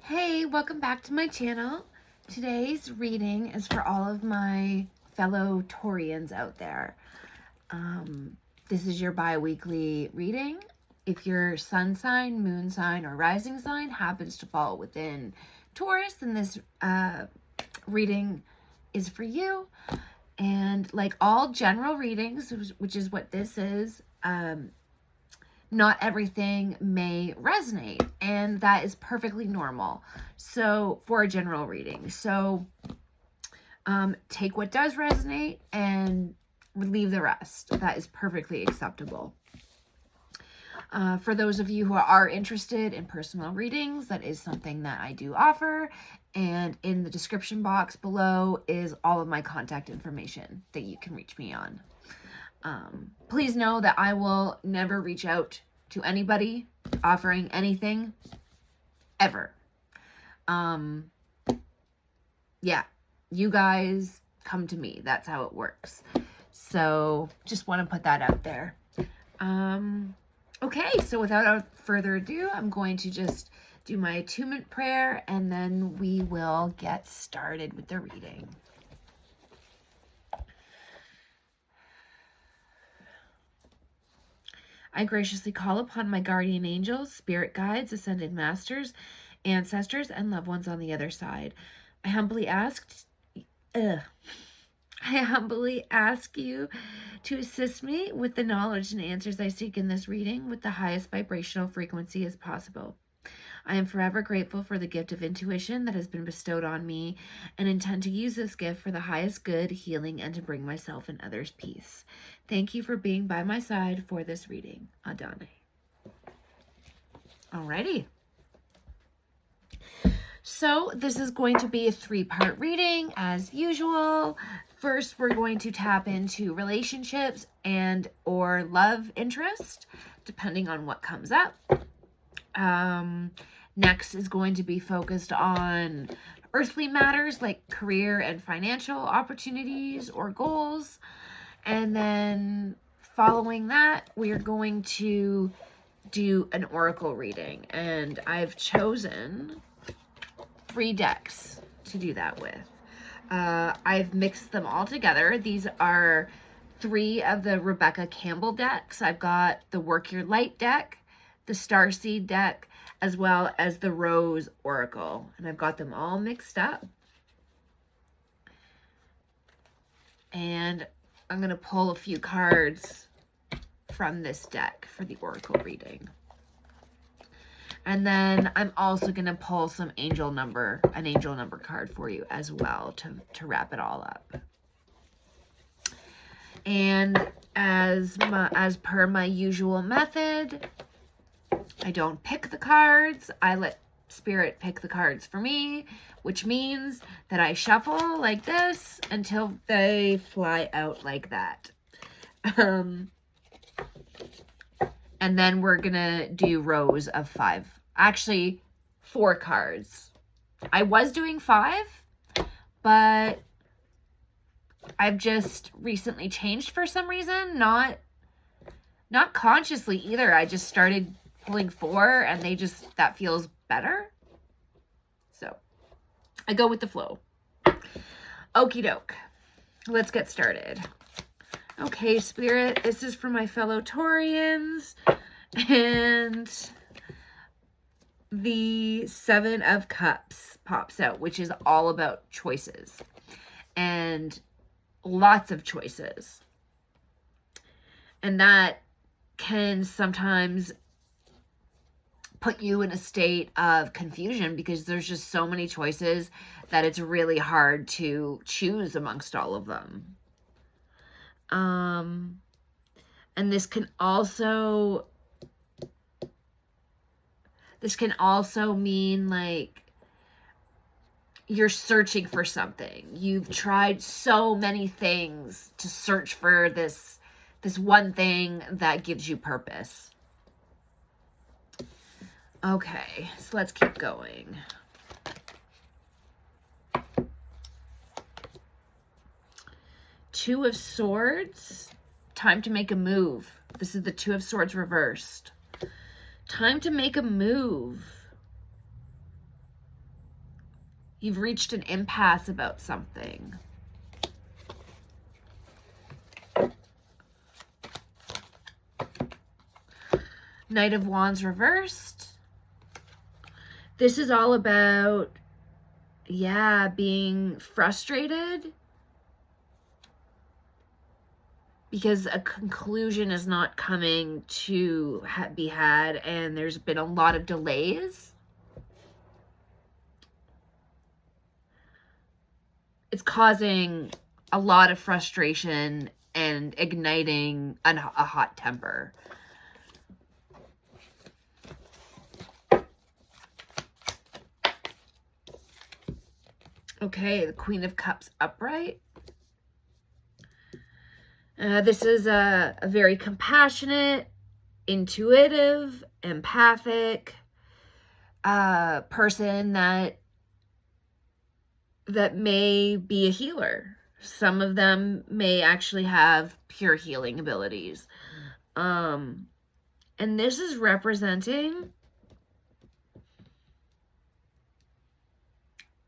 Hey, welcome back to my channel. Today's reading is for all of my fellow Taureans out there. This is your bi-weekly reading. If your sun sign, moon sign, or rising sign happens to fall within Taurus, then this reading is for you. And like all general readings, which is what this is, not everything may resonate, and that is perfectly normal. So for a general reading, take what does resonate and leave the rest. That is perfectly acceptable. For those of you who are interested in personal readings, that is something that I do offer, and in the description box below is all of my contact information that you can reach me on. Please know that I will never reach out to anybody offering anything ever. Yeah, you guys come to me. That's how it works. So just want to put that out there. Okay, so without further ado, I'm going to just do my attunement prayer and then we will get started with the reading. I graciously call upon my guardian angels, spirit guides, ascended masters, ancestors, and loved ones on the other side. I humbly ask you to assist me with the knowledge and answers I seek in this reading with the highest vibrational frequency as possible. I am forever grateful for the gift of intuition that has been bestowed on me and intend to use this gift for the highest good, healing, and to bring myself and others peace. Thank you for being by my side for this reading. Adonai. Alrighty. So this is going to be a 3-part reading as usual. First, we're going to tap into relationships and or love interest, depending on what comes up. Next is going to be focused on earthly matters like career and financial opportunities or goals. And then following that, we are going to do an oracle reading. And I've chosen 3 decks to do that with. I've mixed them all together. These are 3 of the Rebecca Campbell decks. I've got the Work Your Light deck, the Starseed deck, as well as the Rose Oracle. And I've got them all mixed up. And I'm going to pull a few cards from this deck for the Oracle reading. And then I'm also going to pull an angel number card for you as well to wrap it all up. And as per my usual method, I don't pick the cards. I let Spirit pick the cards for me, which means that I shuffle like this until they fly out like that. And then we're gonna do rows of 5. Actually, 4 cards. I was doing 5, but I've just recently changed for some reason. Not consciously either. I just started pulling 4 and that feels better. So I go with the flow. Okie doke. Let's get started. Okay, Spirit, this is for my fellow Taureans. And the 7 of Cups pops out, which is all about choices. And lots of choices. And that can sometimes put you in a state of confusion because there's just so many choices that it's really hard to choose amongst all of them. And this can also mean like you're searching for something. You've tried so many things to search for this one thing that gives you purpose. Okay, so let's keep going. Two of Swords. Time to make a move. This is the Two of Swords reversed. Time to make a move. You've reached an impasse about something. Knight of Wands reversed. This is all about, yeah, being frustrated because a conclusion is not coming to be had, and there's been a lot of delays. It's causing a lot of frustration and igniting a hot temper. Okay, the Queen of Cups upright. This is a very compassionate, intuitive, empathic person that may be a healer. Some of them may actually have pure healing abilities. And this is representing,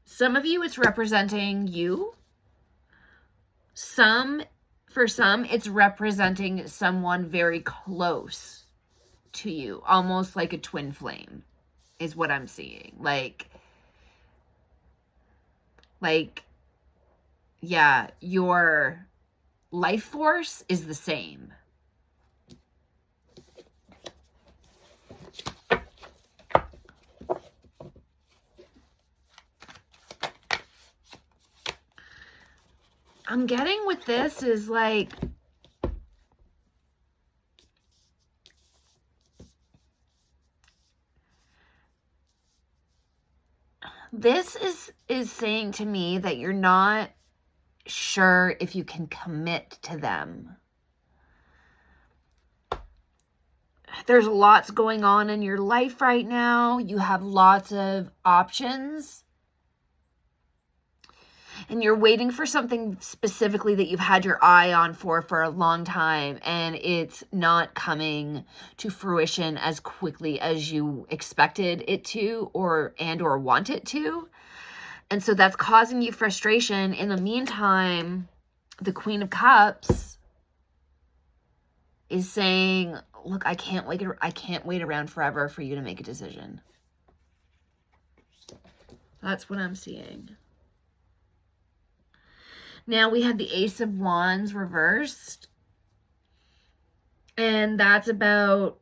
some of you, it's representing you. For some, it's representing someone very close to you, almost like a twin flame, is what I'm seeing. Like, yeah, your life force is the same. I'm getting with this is like, this is saying to me that you're not sure if you can commit to them. There's lots going on in your life right now. You have lots of options. And you're waiting for something specifically that you've had your eye on for a long time, and it's not coming to fruition as quickly as you expected it to or want it to. And so that's causing you frustration. In the meantime, the Queen of Cups is saying, look, I can't wait around forever for you to make a decision. That's what I'm seeing. Now we have the Ace of Wands reversed. And that's about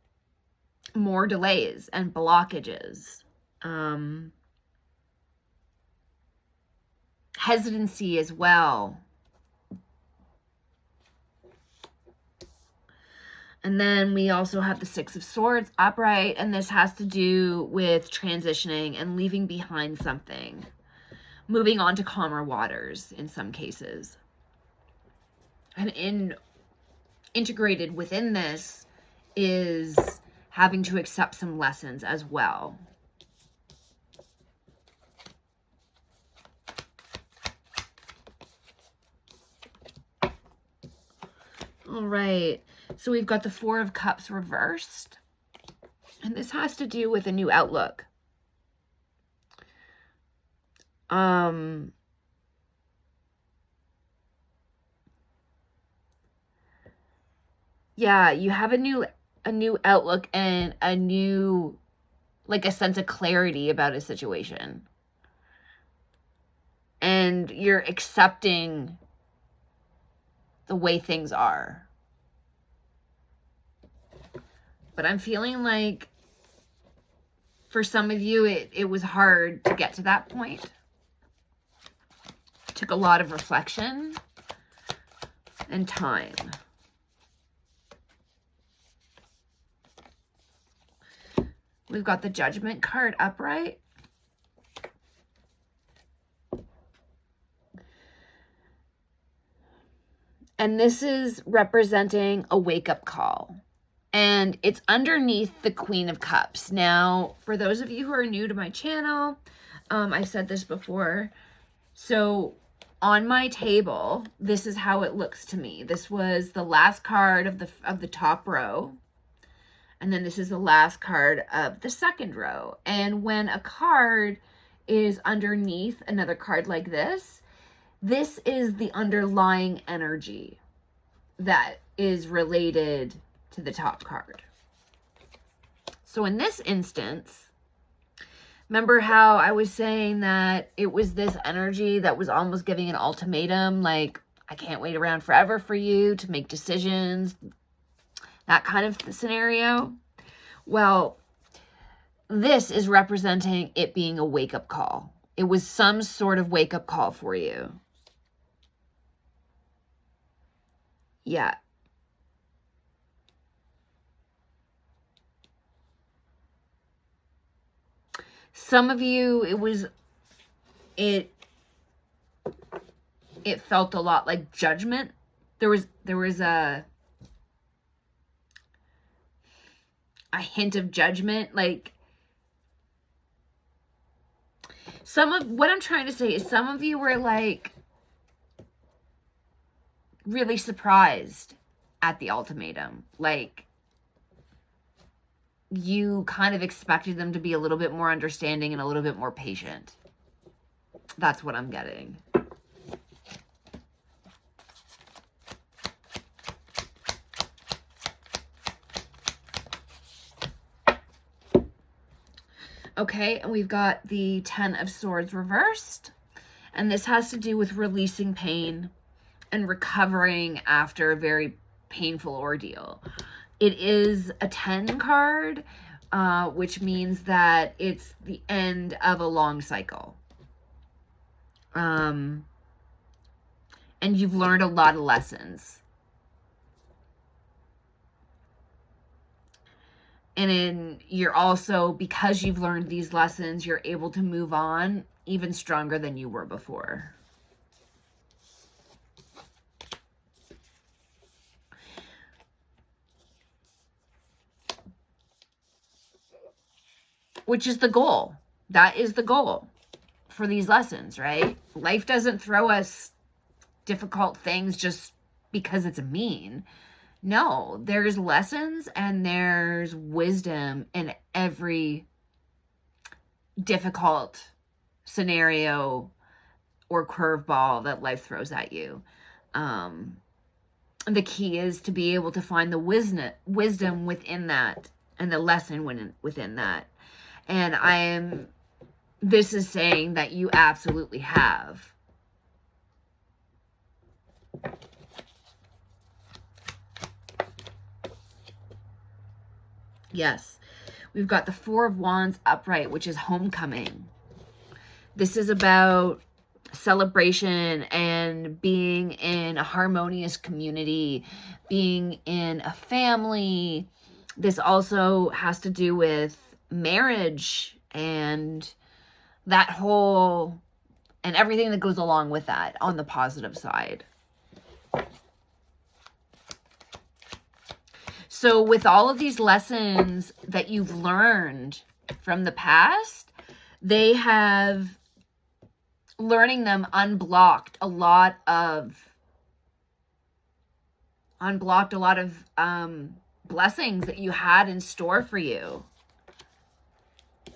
more delays and blockages. Hesitancy as well. And then we also have the Six of Swords upright. And this has to do with transitioning and leaving behind something. Moving on to calmer waters in some cases. And integrated within this is having to accept some lessons as well. All right, so we've got the Four of Cups reversed. And this has to do with a new outlook. Yeah, you have a new outlook and a new, like, a sense of clarity about a situation. And you're accepting the way things are. But I'm feeling like for some of you, it was hard to get to that point. It took a lot of reflection and time. We've got the Judgment card upright. And this is representing a wake-up call. And it's underneath the Queen of Cups. Now, for those of you who are new to my channel, I've said this before. So on my table, this is how it looks to me. This was the last card of the top row. And then this is the last card of the second row. And when a card is underneath another card like this, this is the underlying energy that is related to the top card. So in this instance, remember how I was saying that it was this energy that was almost giving an ultimatum, like, I can't wait around forever for you to make decisions, that kind of scenario? Well, this is representing it being a wake-up call. It was some sort of wake-up call for you. Yeah. Some of you, it felt a lot like judgment. There was a hint of judgment. Like, what I'm trying to say is some of you were like really surprised at the ultimatum. Like, you kind of expected them to be a little bit more understanding and a little bit more patient. That's what I'm getting. Okay, and we've got the 10 of Swords reversed. And this has to do with releasing pain and recovering after a very painful ordeal. It is a 10 card, which means that it's the end of a long cycle. And you've learned a lot of lessons. And you're also, because you've learned these lessons, you're able to move on even stronger than you were before. Which is the goal. That is the goal for these lessons, right? Life doesn't throw us difficult things just because it's mean. No, there's lessons and there's wisdom in every difficult scenario or curveball that life throws at you. The key is to be able to find the wisdom within that and the lesson within that. And this is saying that you absolutely have. Yes. We've got the 4 of Wands upright, which is homecoming. This is about celebration and being in a harmonious community, being in a family. This also has to do with marriage and that whole, and everything that goes along with that on the positive side. So with all of these lessons that you've learned from the past, they have, learning them unblocked a lot of blessings that you had in store for you.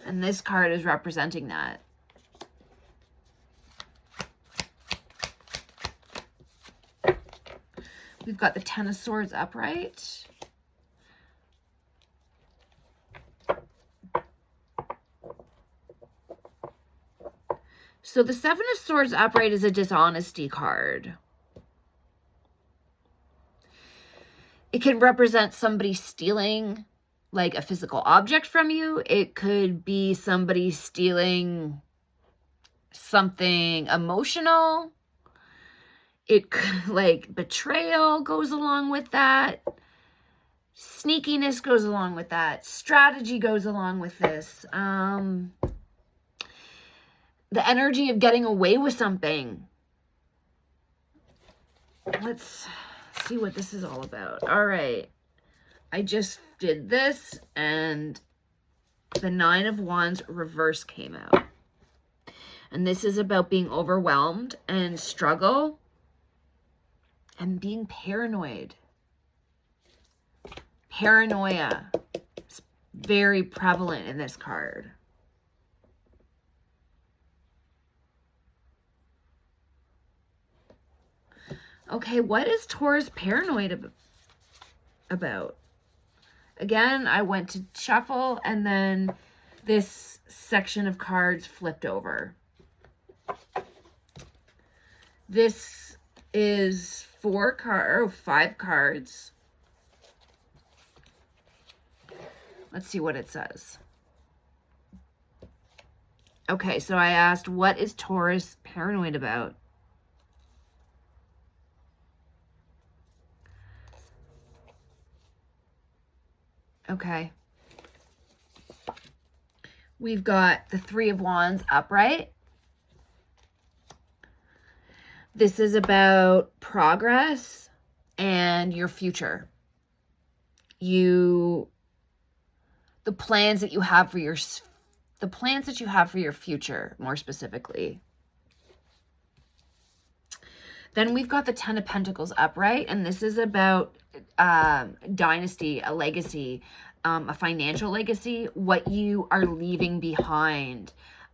And this card is representing that. We've got the 10 of Swords upright. So the 7 of Swords upright is a dishonesty card. It can represent somebody stealing like a physical object from you. It could be somebody stealing something emotional. It could, like, betrayal goes along with that. Sneakiness goes along with that. Strategy goes along with this. The energy of getting away with something. Let's see what this is all about. All right. I just did this and the 9 of Wands reverse came out. And this is about being overwhelmed and struggle and being paranoid. Paranoia is very prevalent in this card. Okay, what is Taurus paranoid about? Again, I went to shuffle and then this section of cards flipped over. This is 5 cards. Let's see what it says. Okay, so I asked, what is Taurus paranoid about? Okay. We've got the 3 of Wands upright. This is about progress and your future. The plans that you have for your future, more specifically. Then we've got the 10 of Pentacles upright, and this is about dynasty, a legacy, a financial legacy, what you are leaving behind,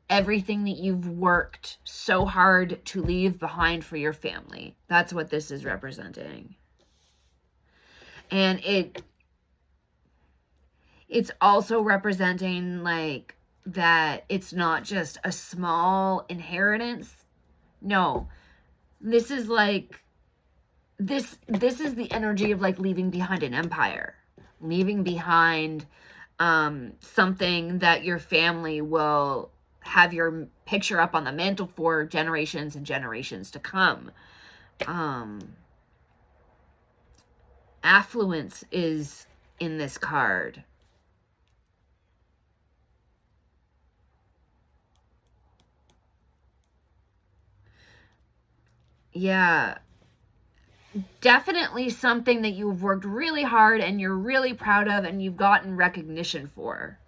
everything that you've worked so hard to leave behind for your family. That's what this is representing. And it's also representing like that it's not just a small inheritance. No, this is like, this is the energy of like leaving behind an empire, leaving behind something that your family will have your picture up on the mantle for generations and generations to come. Affluence is in this card. Yeah, definitely something that you've worked really hard and you're really proud of and you've gotten recognition for.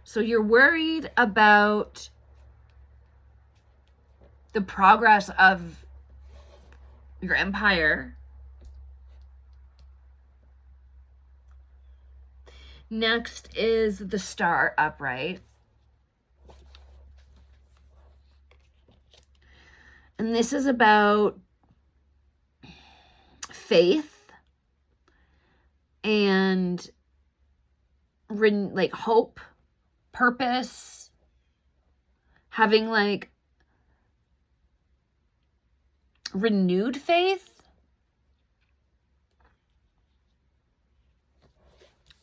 So you're worried about the progress of your empire. Next is the Star upright. And this is about faith and like hope, purpose, having like renewed faith.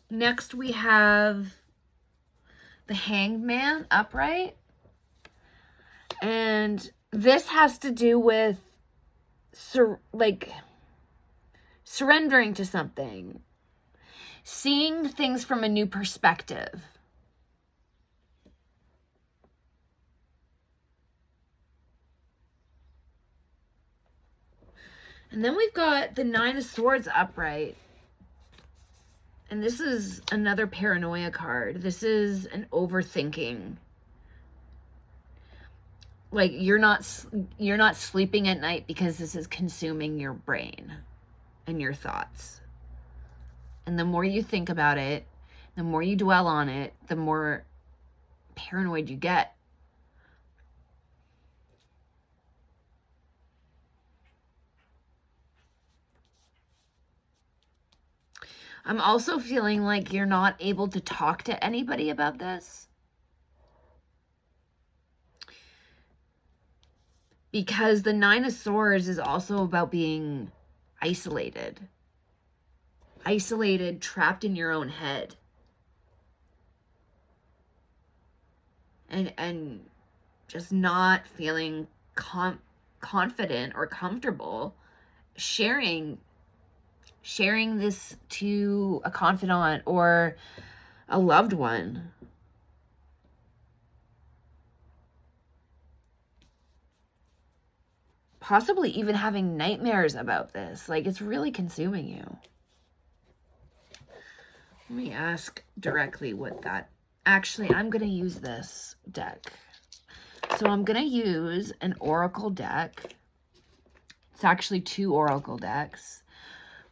Next we have the Hanged Man upright. And this has to do with surrendering to something, seeing things from a new perspective. And then we've got the 9 of Swords upright. And this is another paranoia card. This is an overthinking. Like you're not sleeping at night because this is consuming your brain and your thoughts. And the more you think about it, the more you dwell on it, the more paranoid you get. I'm also feeling like you're not able to talk to anybody about this. Because the 9 of Swords is also about being isolated. Isolated, trapped in your own head. And just not feeling confident or comfortable sharing this to a confidant or a loved one. Possibly even having nightmares about this. Like, it's really consuming you. Let me ask directly what that... Actually, I'm going to use this deck. So I'm going to use an oracle deck. It's actually 2 oracle decks.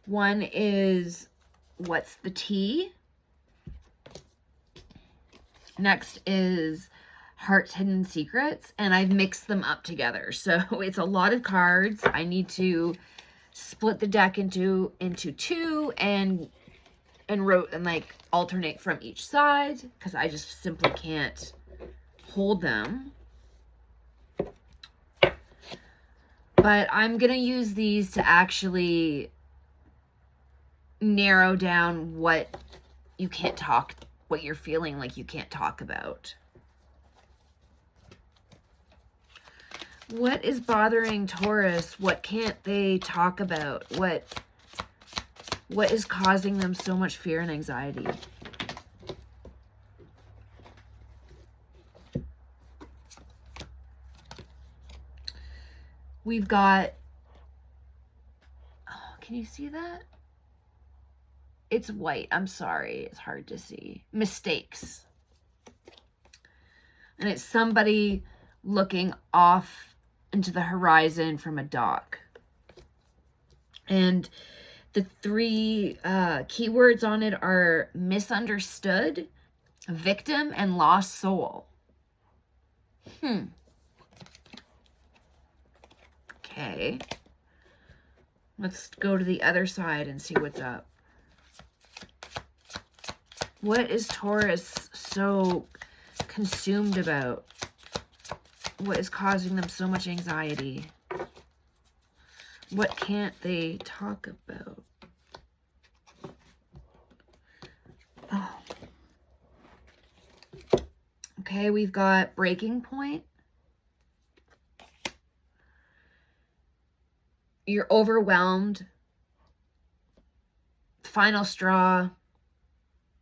One is What's the Tea? Next is Heart's Hidden Secrets, and I've mixed them up together. So it's a lot of cards. I need to split the deck into two and like alternate from each side, because I just simply can't hold them. But I'm going to use these to actually narrow down what you can't talk, what you're feeling like you can't talk about. What is bothering Taurus? What can't they talk about? What is causing them so much fear and anxiety? We've got, oh, can you see that? It's white. I'm sorry. It's hard to see. Mistakes. And it's somebody looking off into the horizon from a dock. And the three keywords on it are misunderstood, victim, and lost soul. Okay. Let's go to the other side and see what's up. What is Taurus so consumed about? What is causing them so much anxiety? What can't they talk about? Oh. Okay, we've got breaking point. You're overwhelmed. Final straw.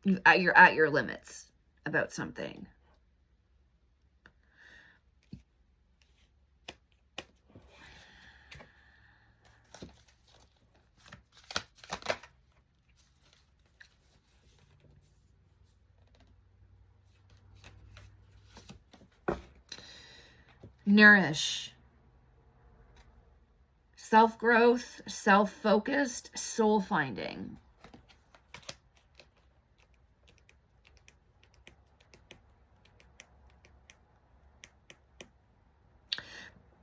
You're at your limits about something. Nourish. Self-growth, self-focused, soul-finding.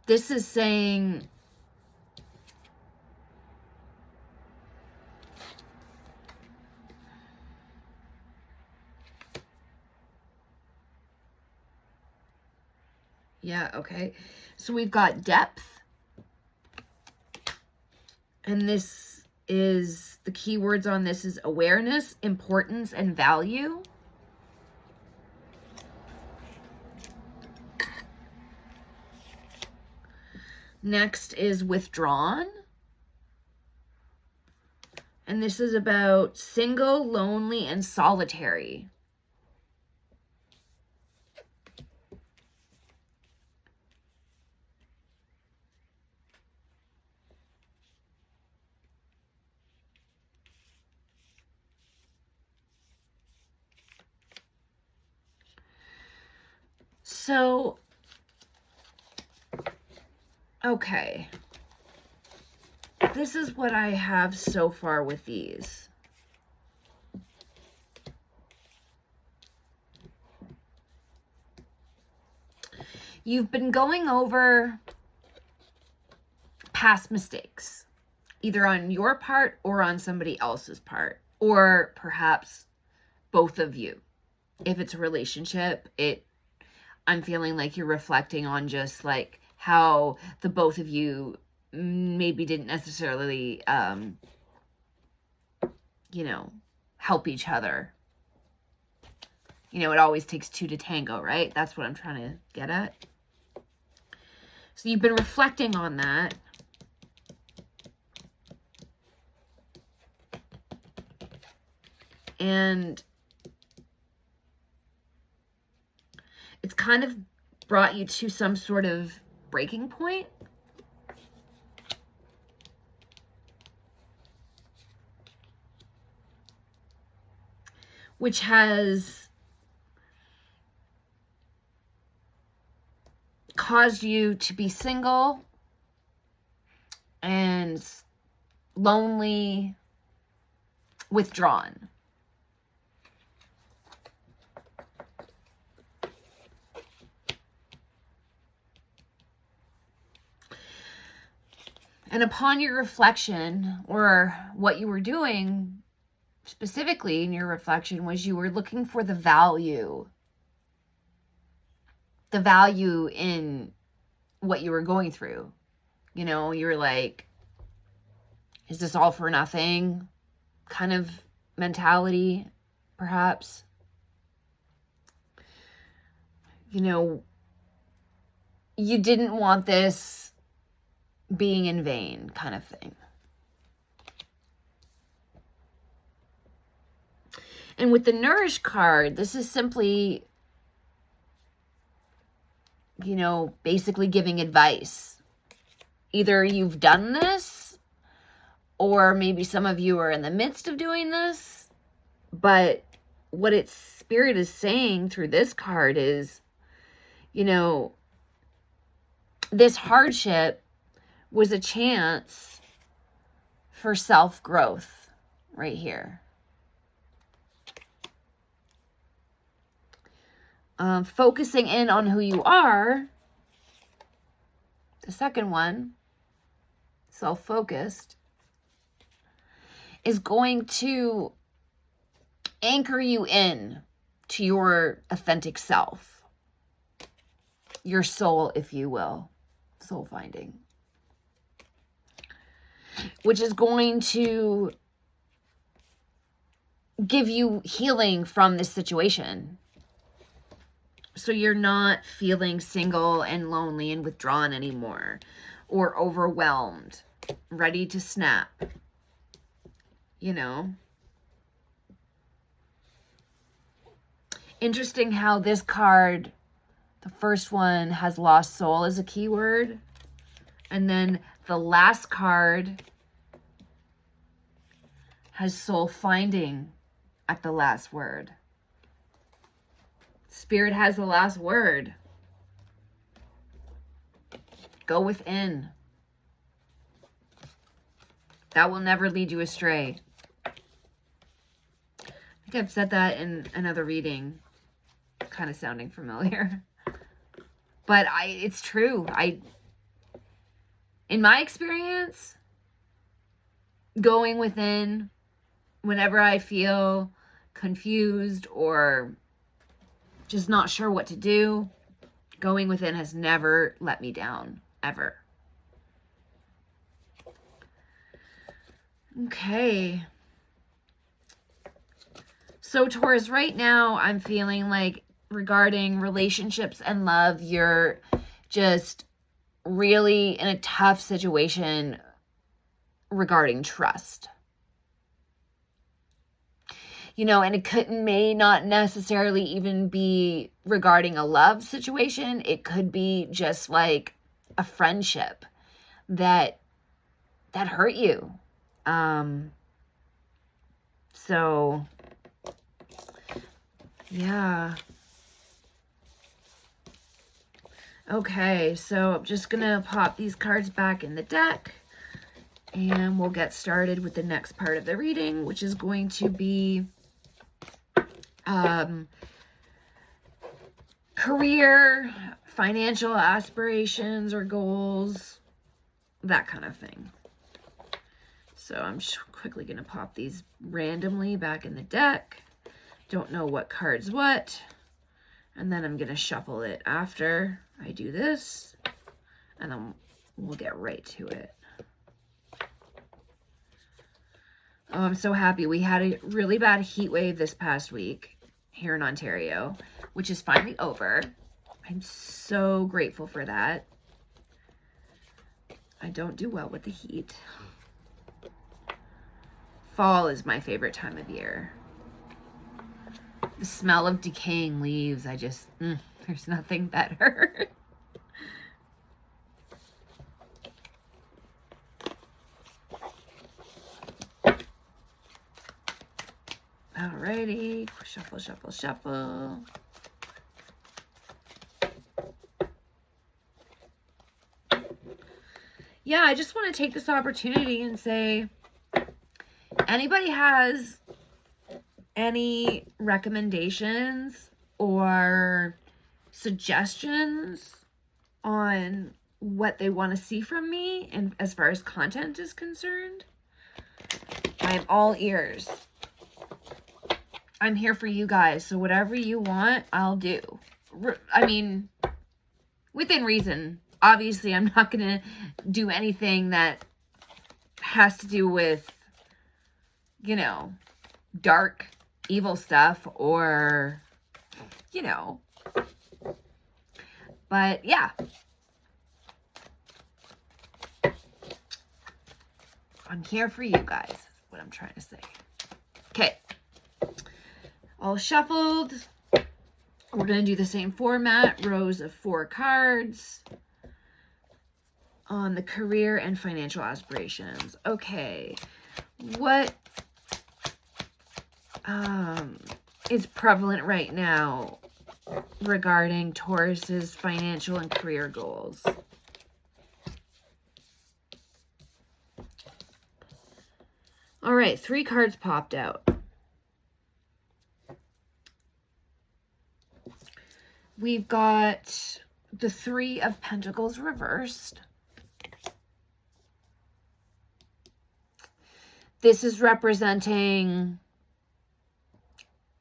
This is saying yeah, okay. So we've got depth. And this is, the keywords on this is awareness, importance, and value. Next is withdrawn. And this is about single, lonely, and solitary. So, okay. This is what I have so far with these. You've been going over past mistakes, either on your part or on somebody else's part, or perhaps both of you. If it's a relationship, I'm feeling like you're reflecting on just like how the both of you maybe didn't necessarily, help each other. It always takes two to tango, right? That's what I'm trying to get at. So you've been reflecting on that. And it's kind of brought you to some sort of breaking point. Which has caused you to be single and lonely, withdrawn. And upon your reflection, or what you were doing specifically in your reflection, was you were looking for the value in what you were going through. You know, you were like, is this all for nothing kind of mentality, perhaps? You know, you didn't want this being in vain kind of thing. And with the Nourish card, this is simply, you know, basically giving advice. Either you've done this, or maybe some of you are in the midst of doing this. But what its spirit is saying through this card is, you know, this hardship was a chance for self-growth right here. Focusing in on who you are, the second one, self-focused, is going to anchor you in to your authentic self, your soul, if you will, soul finding, which is going to give you healing from this situation. So you're not feeling single and lonely and withdrawn anymore, or overwhelmed, ready to snap, you know. Interesting how this card, the first one, has lost soul as a keyword. And then the last card has soul finding at the last word. Spirit has the last word. Go within. That will never lead you astray. I think I've said that in another reading, kind of sounding familiar. But it's true. In my experience, going within whenever I feel confused or just not sure what to do, going within has never let me down, ever. Okay. So Taurus, right now I'm feeling like regarding relationships and love, you're just really in a tough situation regarding trust. You know, and it may not necessarily even be regarding a love situation. It could be just like a friendship that hurt you. So yeah. Okay, so I'm just gonna pop these cards back in the deck, and we'll get started with the next part of the reading, which is going to be career, financial aspirations or goals, that kind of thing. So I'm just quickly going to pop these randomly back in the deck. Don't know what card's what. And then I'm going to shuffle it after I do this. And then we'll get right to it. Oh, I'm so happy. We had a really bad heat wave this past week here in Ontario, which is finally over. I'm so grateful for that. I don't do well with the heat. Fall is my favorite time of year. The smell of decaying leaves, there's nothing better. Alrighty, shuffle, shuffle, shuffle. Yeah, I just want to take this opportunity and say, anybody has any recommendations or suggestions on what they want to see from me, and as far as content is concerned, I'm all ears. I'm here for you guys, so whatever you want, I'll do. I mean, within reason. Obviously, I'm not going to do anything that has to do with, you know, dark, evil stuff, or, you know. But, yeah. I'm here for you guys, is what I'm trying to say. Okay. All shuffled. We're going to do the same format, rows of 4 cards on the career and financial aspirations. Okay. What is prevalent right now regarding Taurus's financial and career goals? All right, 3 cards popped out. We've got the 3 of Pentacles reversed. This is representing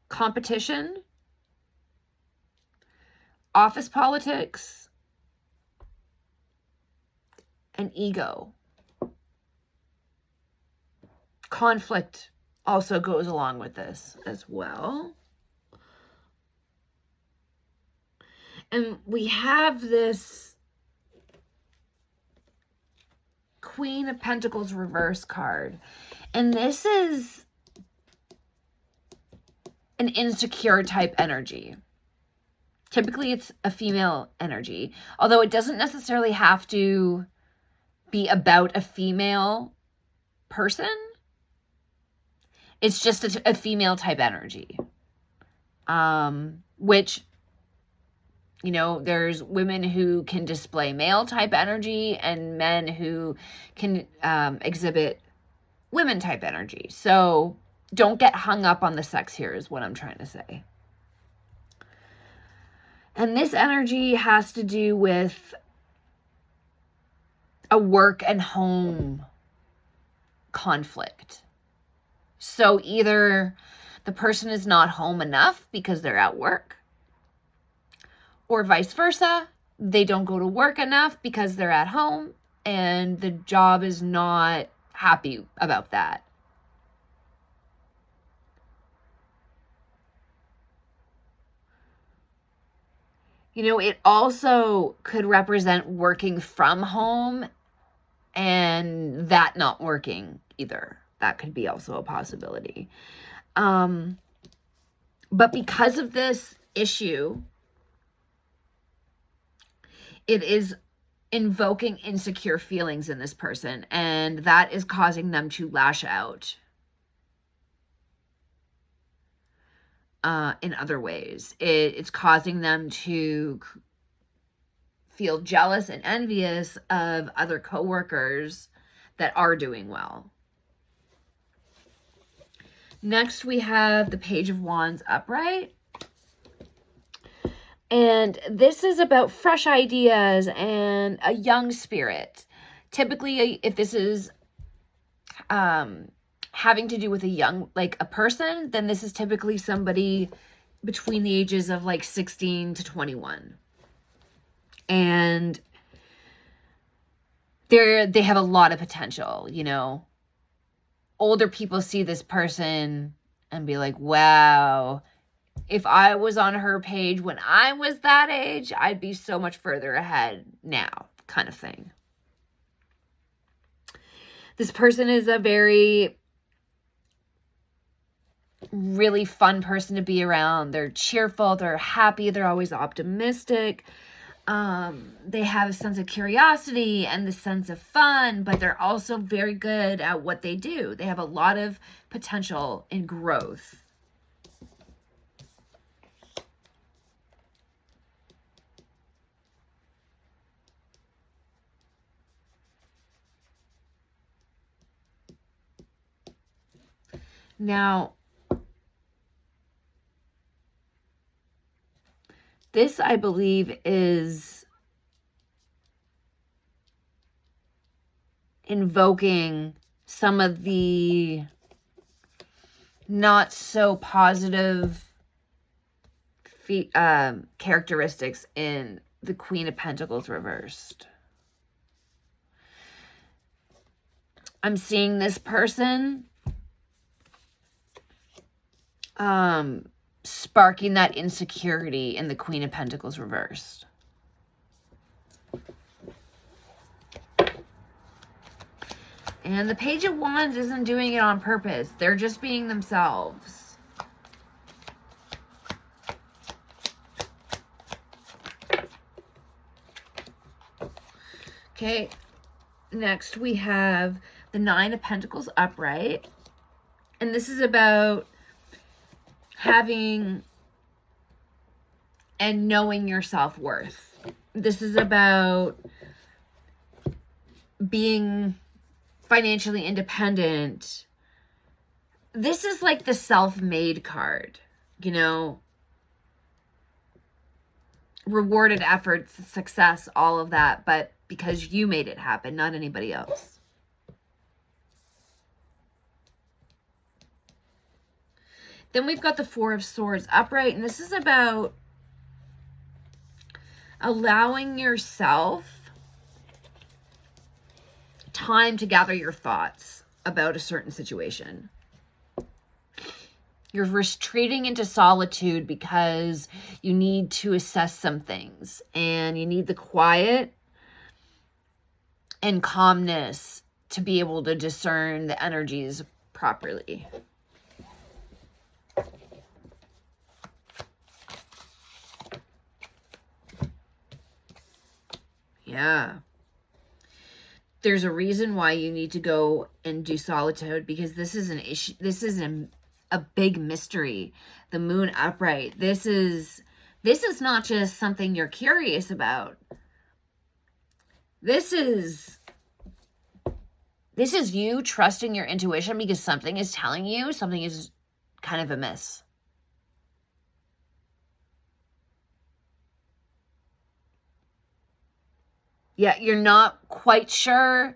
competition, office politics, and ego. Conflict also goes along with this as well. And we have this Queen of Pentacles reverse card. And this is an insecure type energy. Typically, it's a female energy. Although it doesn't necessarily have to be about a female person. It's just a female type energy. Which, you know, there's women who can display male type energy and men who can exhibit women type energy. So don't get hung up on the sex here is what I'm trying to say. And this energy has to do with a work and home conflict. So either the person is not home enough because they're at work, or vice versa, they don't go to work enough because they're at home and the job is not happy about that. You know, it also could represent working from home and that not working either. That could be also a possibility. But because of this issue, it is invoking insecure feelings in this person, and that is causing them to lash out in other ways. It's causing them to feel jealous and envious of other coworkers that are doing well. Next, we have the Page of Wands upright. And this is about fresh ideas and a young spirit. Typically, if this is having to do with a young, like a person, then this is typically somebody between the ages of like 16 to 21. And they have a lot of potential, you know. Older people see this person and be like, wow, if I was on her page when I was that age, I'd be so much further ahead now, kind of thing. This person is a really fun person to be around. They're cheerful, they're happy, they're always optimistic. They have a sense of curiosity and the sense of fun, but they're also very good at what they do. They have a lot of potential in growth. Now, this, I believe, is invoking some of the not so positive characteristics in the Queen of Pentacles reversed. I'm seeing this person sparking that insecurity in the Queen of Pentacles reversed. And the Page of Wands isn't doing it on purpose. They're just being themselves. Okay, next we have the Nine of Pentacles upright. And this is about having and knowing your self-worth. This is about being financially independent. This is like the self-made card, you know, rewarded efforts, success, all of that, but because you made it happen, not anybody else. Then we've got the Four of Swords upright, and this is about allowing yourself time to gather your thoughts about a certain situation. You're retreating into solitude because you need to assess some things, and you need the quiet and calmness to be able to discern the energies properly. Yeah. There's a reason why you need to go and do solitude, because this is an issue. This is a big mystery. The Moon upright. This is not just something you're curious about. This is you trusting your intuition because something is telling you something is kind of amiss. Yeah, you're not quite sure,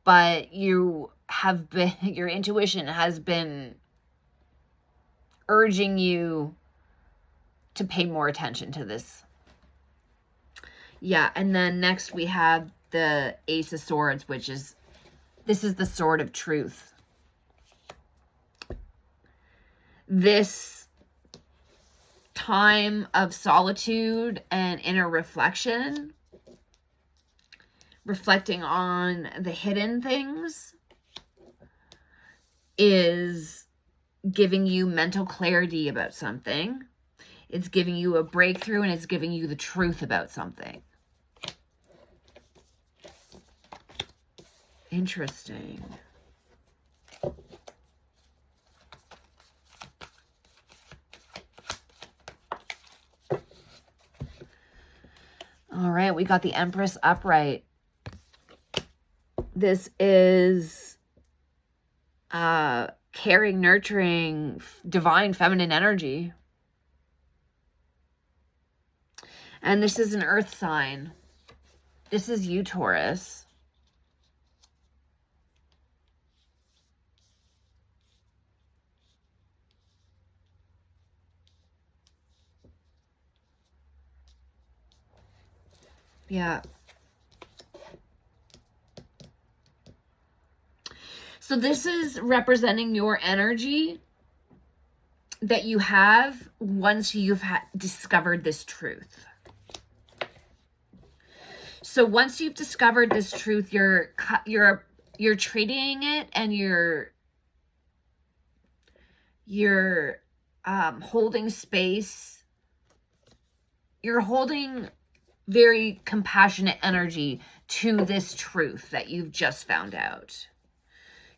but you have been, your intuition has been urging you to pay more attention to this. Yeah, and then next we have the Ace of Swords, which is, this is the sword of truth. This time of solitude and inner reflection, reflecting on the hidden things, is giving you mental clarity about something. It's giving you a breakthrough, and it's giving you the truth about something. Interesting. All right, we got the Empress upright. This is caring, nurturing, divine feminine energy. And this is an earth sign. This is you, Taurus. Yeah. So this is representing your energy that you have once you've discovered this truth. So once you've discovered this truth, you're treating it, and you're holding space. You're holding very compassionate energy to this truth that you've just found out.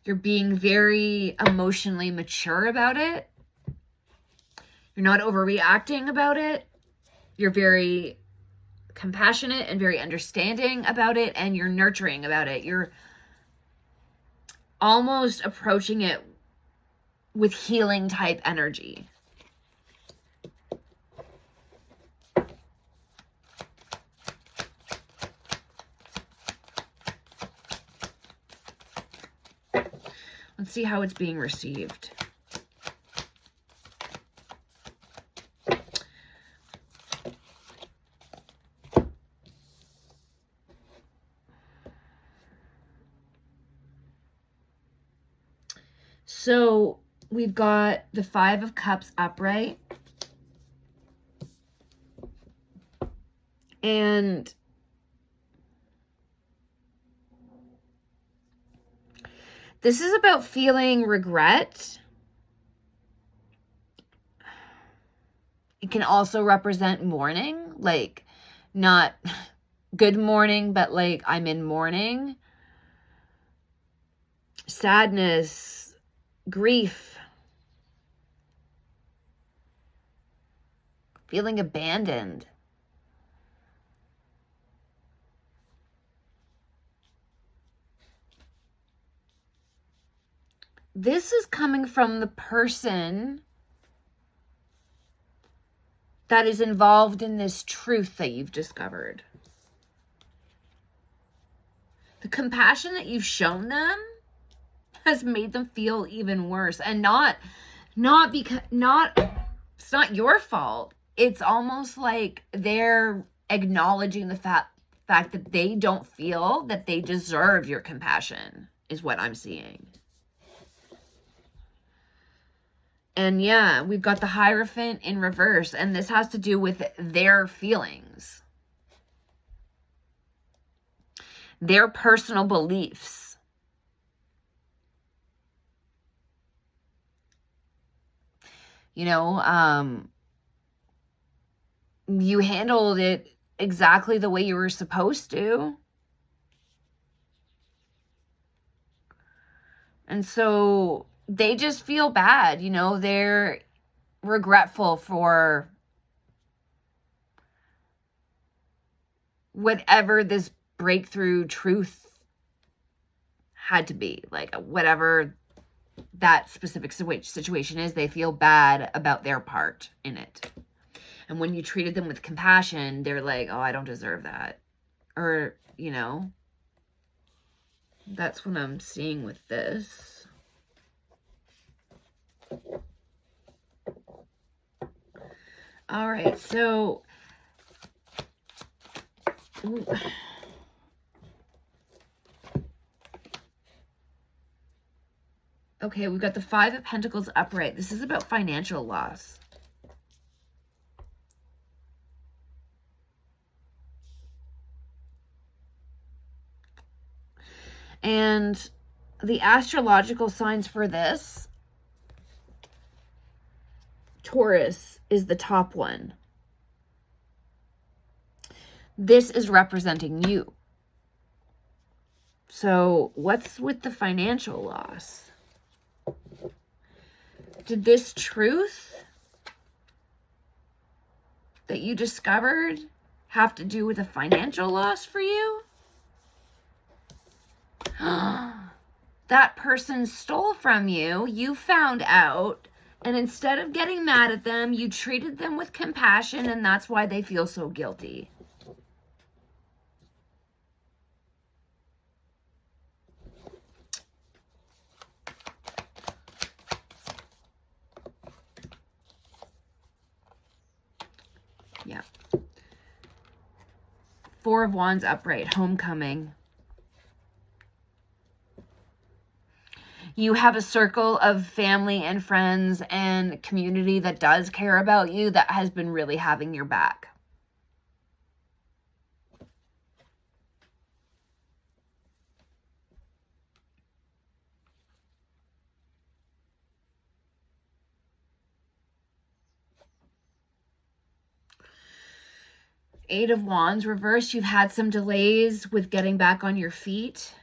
You're being very emotionally mature about it. You're not overreacting about it. You're very compassionate and very understanding about it, and you're nurturing about it. You're almost approaching it with healing type energy. see how it's being received. So we've got the Five of Cups upright. And this is about feeling regret. It can also represent mourning, like not good mourning, but like I'm in mourning. Sadness, grief, feeling abandoned. This is coming from the person that is involved in this truth that you've discovered. The compassion that you've shown them has made them feel even worse, and not because it's not your fault. It's almost like they're acknowledging the fact that they don't feel that they deserve your compassion is what I'm seeing. And yeah, we've got the Hierophant in reverse, and this has to do with their feelings, their personal beliefs. You know, you handled it exactly the way you were supposed to. And so they just feel bad, you know, they're regretful for whatever this breakthrough truth had to be. Like, whatever that specific situation is, they feel bad about their part in it. And when you treated them with compassion, they're like, oh, I don't deserve that. Or, you know, that's what I'm seeing with this. All right, so okay, we've got the Five of Pentacles upright. This is about financial loss. And the astrological signs for this, Taurus is the top one. This is representing you. So what's with the financial loss? Did this truth that you discovered have to do with a financial loss for you? That person stole from you, you found out, and instead of getting mad at them, you treated them with compassion, and that's why they feel so guilty. Yeah. Four of Wands upright, homecoming. You have a circle of family and friends and community that does care about you, that has been really having your back. Eight of Wands reversed. You've had some delays with getting back on your feet.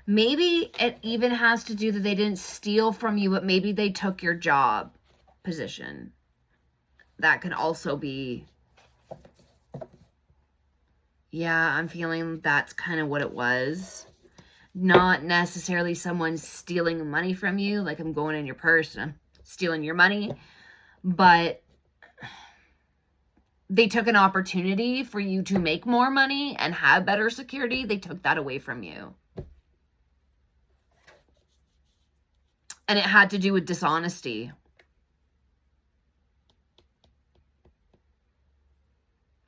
Maybe it even has to do that they didn't steal from you, but maybe they took your job position. That can also be, yeah, I'm feeling that's kind of what it was. Not necessarily someone stealing money from you, like I'm going in your purse and I'm stealing your money, but they took an opportunity for you to make more money and have better security. They took that away from you. And it had to do with dishonesty.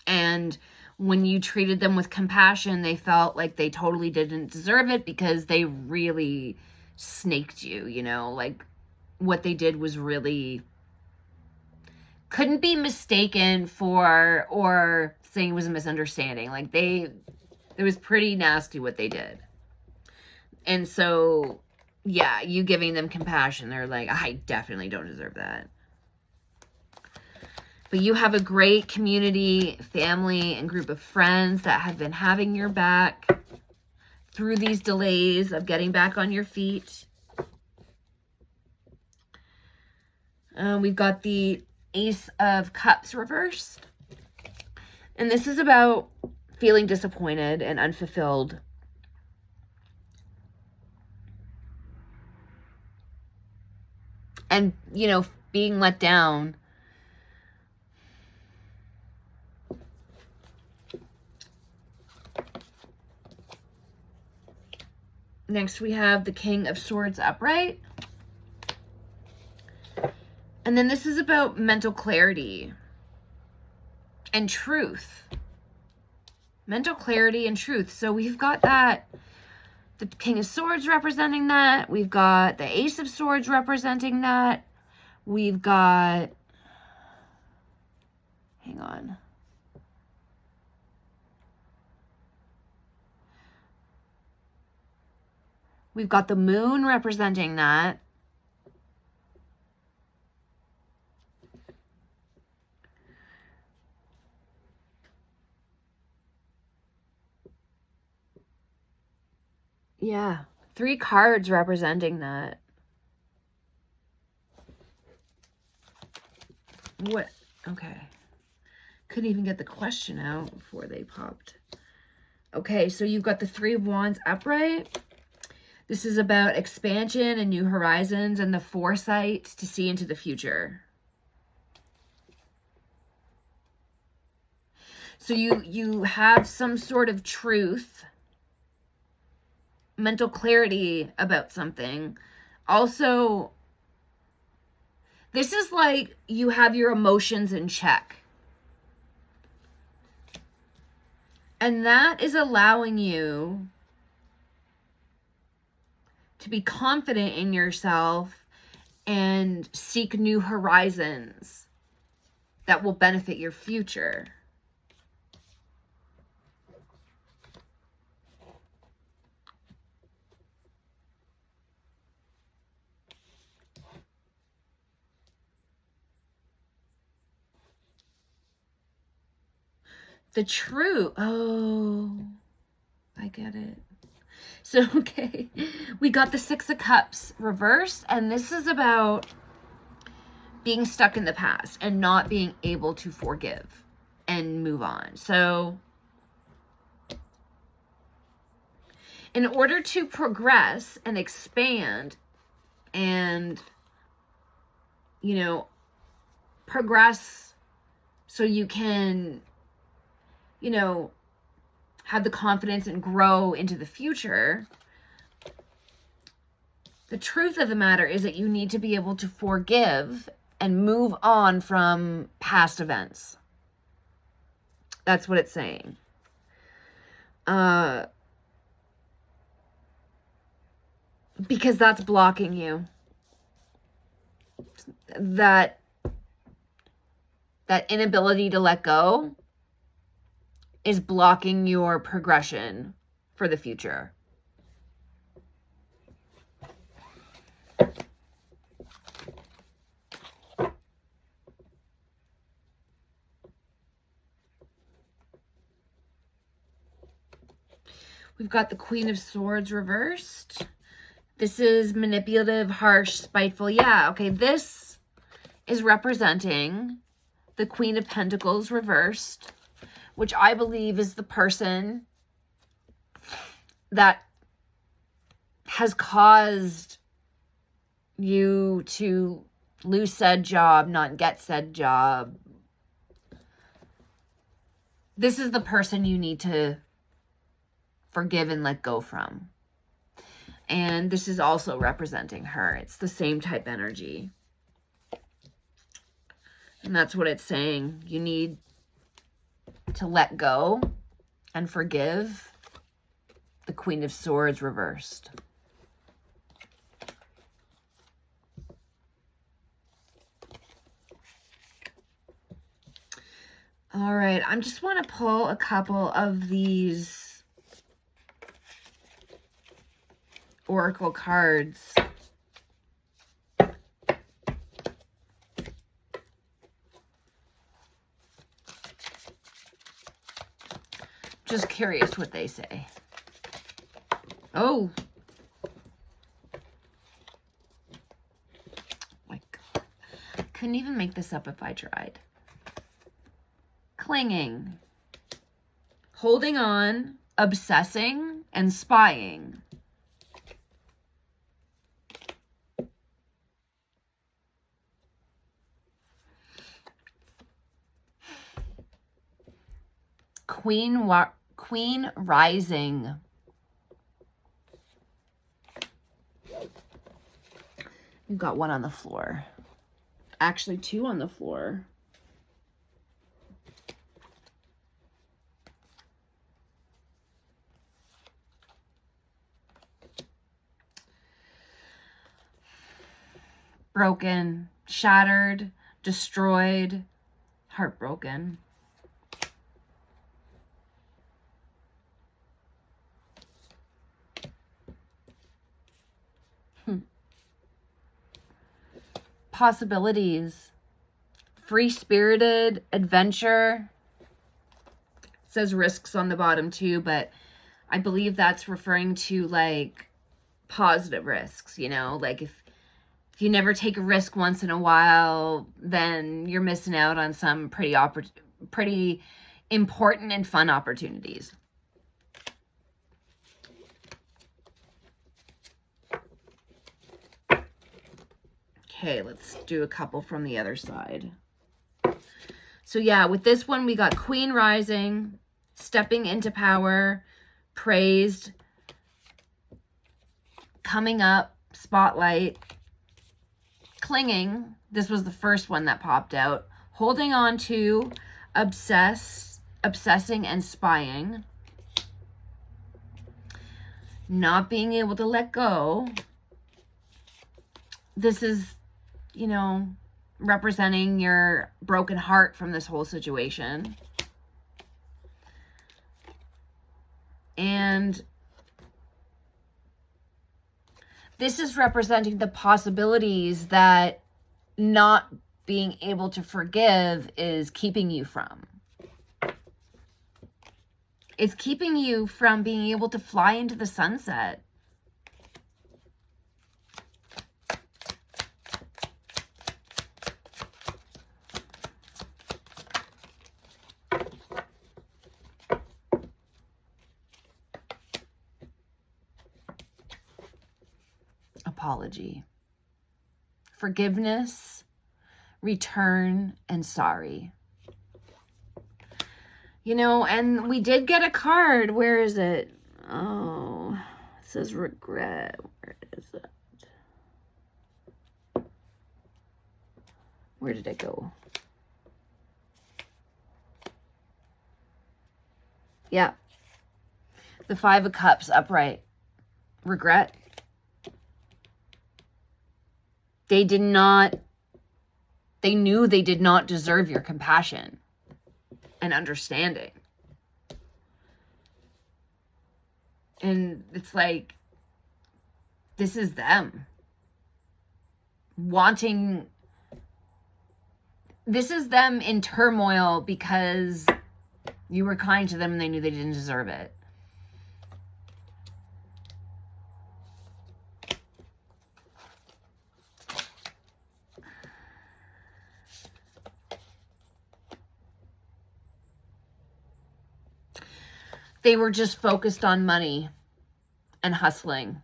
And when you treated them with compassion, they felt like they totally didn't deserve it because they really snaked you, you know, like what they did was really couldn't be mistaken for, or saying it was a misunderstanding. Like it was pretty nasty what they did. And so, yeah, you giving them compassion, they're like, I definitely don't deserve that. But you have a great community, family, and group of friends that have been having your back through these delays of getting back on your feet. We've got the Ace of Cups reversed. And this is about feeling disappointed and unfulfilled. And, you know, being let down. Next, we have the King of Swords upright. And then this is about mental clarity and truth. Mental clarity and truth. So we've got that, the King of Swords representing that. We've got the Ace of Swords representing that. We've got, hang on. We've got the Moon representing that. Yeah, 3 cards representing that. What? Okay. Couldn't even get the question out before they popped. Okay, so you've got the 3 of Wands upright. This is about expansion and new horizons and the foresight to see into the future. So you have some sort of truth, mental clarity about something. Also, this is like you have your emotions in check. And that is allowing you to be confident in yourself and seek new horizons that will benefit your future. The truth. Oh, I get it. So, okay, we got the 6 of Cups reversed, and this is about being stuck in the past and not being able to forgive and move on. So, in order to progress and expand and, you know, progress so you can, you know, have the confidence and grow into the future, the truth of the matter is that you need to be able to forgive and move on from past events. That's what it's saying. Because that's blocking you. That inability to let go is blocking your progression for the future. We've got the Queen of Swords reversed. This is manipulative, harsh, spiteful. Yeah, okay, this is representing the Queen of Pentacles reversed, which I believe is the person that has caused you to lose said job, not get said job. This is the person you need to forgive and let go from. And this is also representing her. It's the same type energy. And that's what it's saying. You need to let go and forgive. The Queen of Swords reversed. All right, I just want to pull a couple of these oracle cards. Just curious what they say. Oh. My God. I couldn't even make this up if I tried. Clinging. Holding on, obsessing, and spying. Queen rising. You've got one on the floor. Actually, two on the floor. Broken, shattered, destroyed, heartbroken. Possibilities. Free-spirited, adventure. It says risks on the bottom too, but I believe that's referring to like positive risks, you know, like if you never take a risk once in a while, then you're missing out on some pretty important and fun opportunities. Okay, let's do a couple from the other side. So yeah, with this one, we got Queen rising, stepping into power, praised, coming up, spotlight, clinging. This was the first one that popped out. Holding on to, obsessing and spying. Not being able to let go. This is, you know, representing your broken heart from this whole situation. And this is representing the possibilities that not being able to forgive is keeping you from. It's keeping you from being able to fly into the sunset. Apology, forgiveness, return, and sorry. You know, and we did get a card. Where is it? Oh, it says regret. Where is it? Where did it go? Yeah. The Five of Cups upright. Regret. They knew they did not deserve your compassion and understanding. And it's like, this is them wanting, this is them in turmoil because you were kind to them and they knew they didn't deserve it. They were just focused on money and hustling.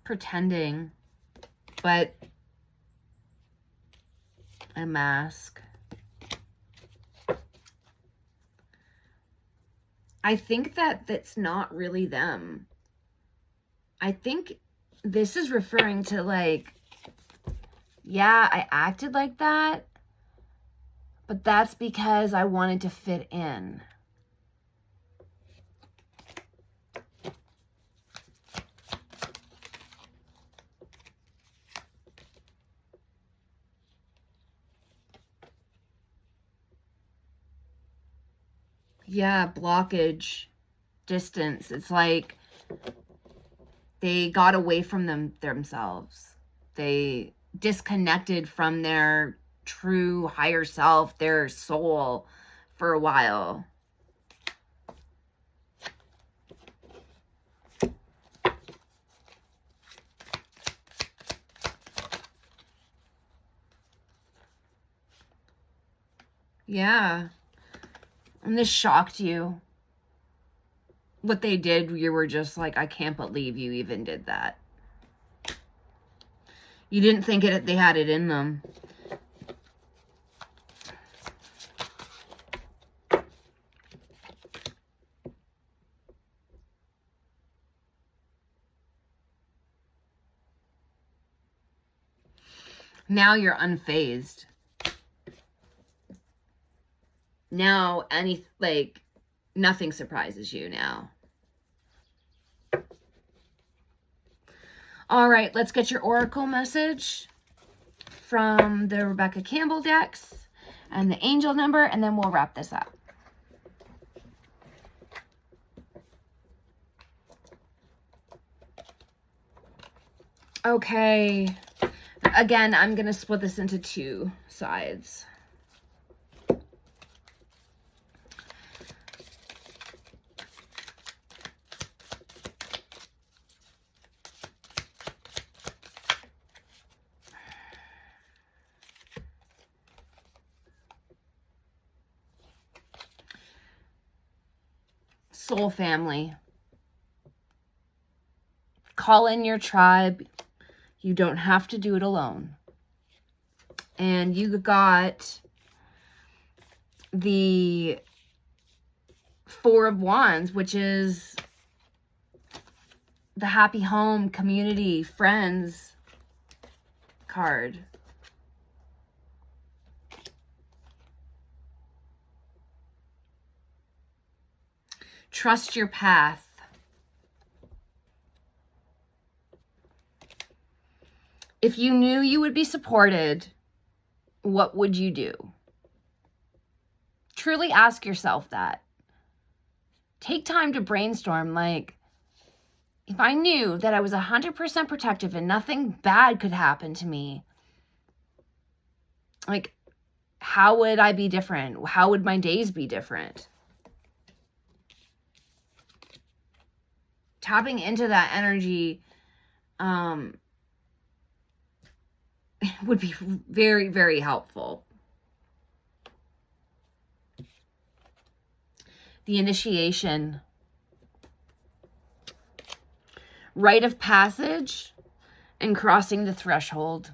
pretending, but a mask. I think that that's not really them. I think this is referring to like, yeah, I acted like that, but that's because I wanted to fit in. Yeah, blockage, distance. It's like they got away from themselves. They disconnected from their true higher self, their soul, for a while. Yeah. And this shocked you. What they did, you were just like, I can't believe you even did that. You didn't think they had it in them. Now you're unfazed. Now nothing surprises you now. All right, let's get your oracle message from the Rebecca Campbell decks and the angel number, and then we'll wrap this up. Okay. Again, I'm going to split this into two sides. Soul family. Call in your tribe. You don't have to do it alone. And you got the Four of Wands, which is the happy home, community, friends card. Trust your path. If you knew you would be supported, what would you do? Truly ask yourself that. Take time to brainstorm, like, if I knew that I was 100% protective and nothing bad could happen to me, like, how would I be different? How would my days be different? Tapping into that energy would be very, very helpful. The initiation. Rite of passage and crossing the threshold.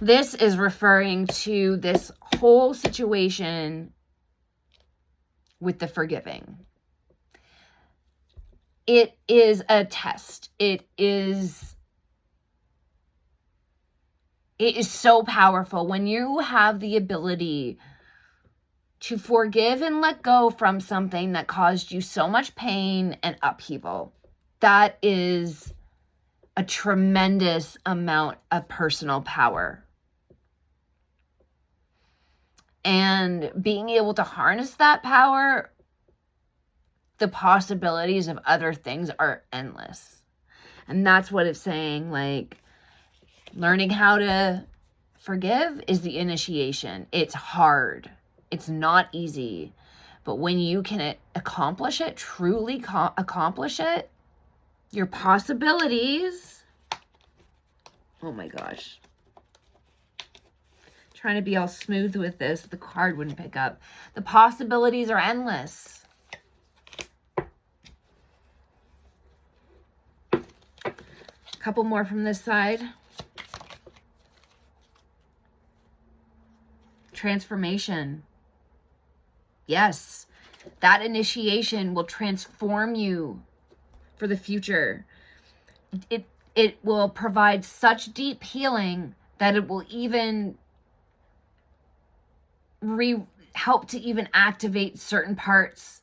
This is referring to this whole situation with the forgiving. It is a test. It is so powerful when you have the ability to forgive and let go from something that caused you so much pain and upheaval. That is a tremendous amount of personal power. And being able to harness that power, the possibilities of other things are endless. And that's what it's saying, like, learning how to forgive is the initiation. It's hard. It's not easy. But when you can accomplish it, truly accomplish it, your possibilities, oh my gosh. Trying to be all smooth with this, the card wouldn't pick up. The possibilities are endless. couple more from this side. Transformation. Yes, that initiation will transform you for the future. It will provide such deep healing that it will even help to even activate certain parts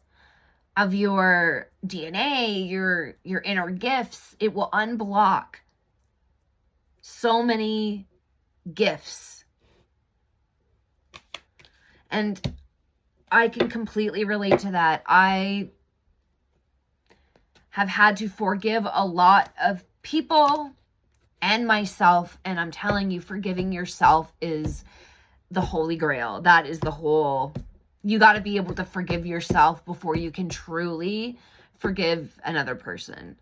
of your DNA, your inner gifts. It will unblock so many gifts. And I can completely relate to that. I have had to forgive a lot of people and myself, and I'm telling you, forgiving yourself is the holy grail. That is the whole, you got to be able to forgive yourself before you can truly forgive another person.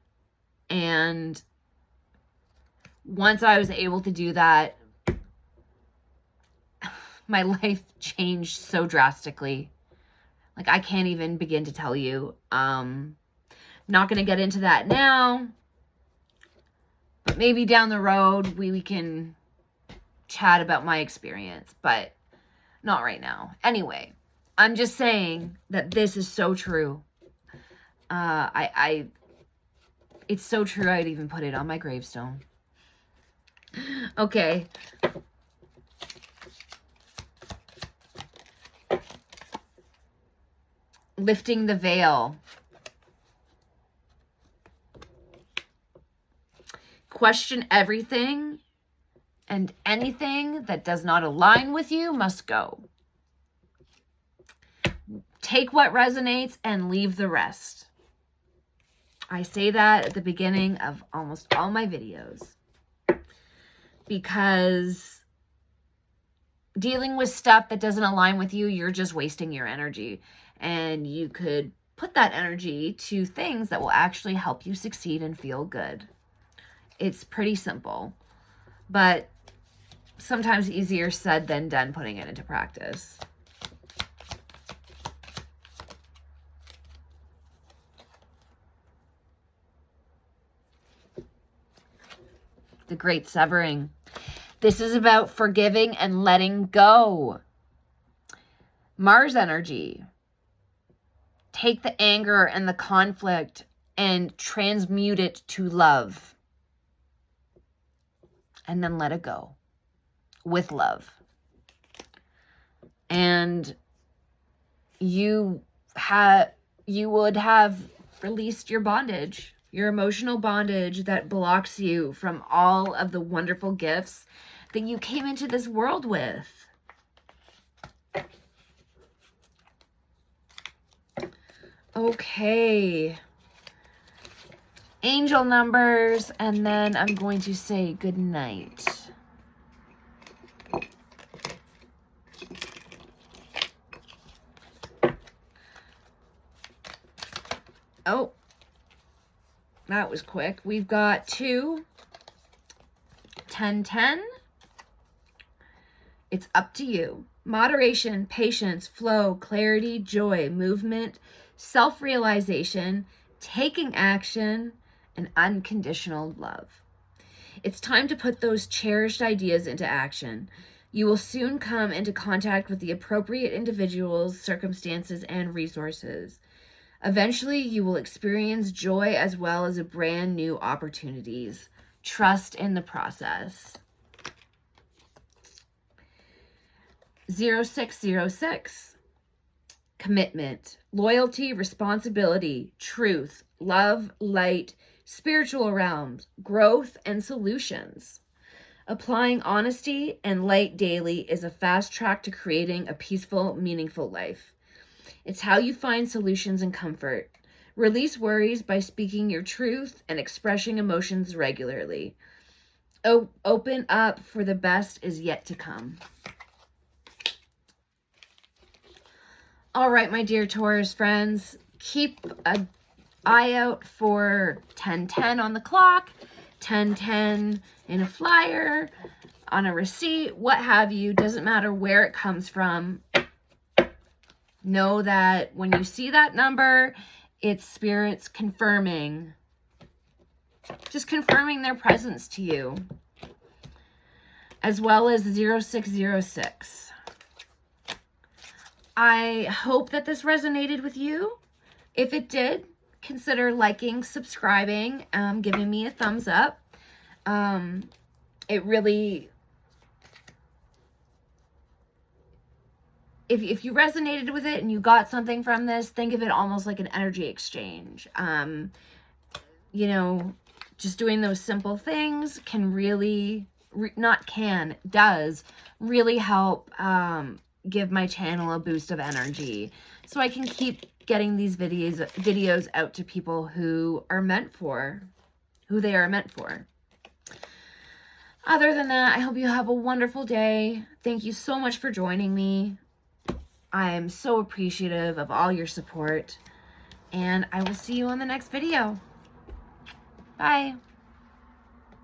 And once I was able to do that, my life changed so drastically. Like, I can't even begin to tell you. Not going to get into that now, but maybe down the road we can chat about my experience, but not right now. Anyway, I'm just saying that this is so true. It's so true. I'd even put it on my gravestone. Okay. Lifting the veil. Question everything, and anything that does not align with you must go. Take what resonates and leave the rest. I say that at the beginning of almost all my videos, because dealing with stuff that doesn't align with you, you're just wasting your energy. And you could put that energy to things that will actually help you succeed and feel good. It's pretty simple, but sometimes easier said than done putting it into practice. The great severing. This is about forgiving and letting go. Mars energy. Take the anger and the conflict and transmute it to love. And then let it go with love. And you would have released your bondage, your emotional bondage that blocks you from all of the wonderful gifts that you came into this world with. Okay. Angel numbers, and then I'm going to say good night. Oh, that was quick. We've got 2, 10, 10. It's up to you. Moderation, patience, flow, clarity, joy, movement, self-realization, taking action, and unconditional love. It's time to put those cherished ideas into action. You will soon come into contact with the appropriate individuals, circumstances, and resources. Eventually, you will experience joy as well as a brand new opportunities. Trust in the process. 0606. Commitment, loyalty, responsibility, truth, love, light, spiritual realms, growth, and solutions. Applying honesty and light daily is a fast track to creating a peaceful, meaningful life. It's how you find solutions and comfort. Release worries by speaking your truth and expressing emotions regularly. Open up, for the best is yet to come. All right, my dear Taurus friends, keep an eye out for 1010 on the clock, 1010 in a flyer, on a receipt, what have you. Doesn't matter where it comes from. Know that when you see that number, it's spirits confirming just confirming their presence to you, as well as 0606. I hope that this resonated with you. If it did, consider liking, subscribing, giving me a thumbs up. It really, if you resonated with it and you got something from this, think of it almost like an energy exchange. You know, just doing those simple things can really, does really help give my channel a boost of energy, so I can keep getting these videos out to people who they are meant for. Other than that, I hope you have a wonderful day. Thank you so much for joining me. I am so appreciative of all your support, and I will see you on the next video. Bye.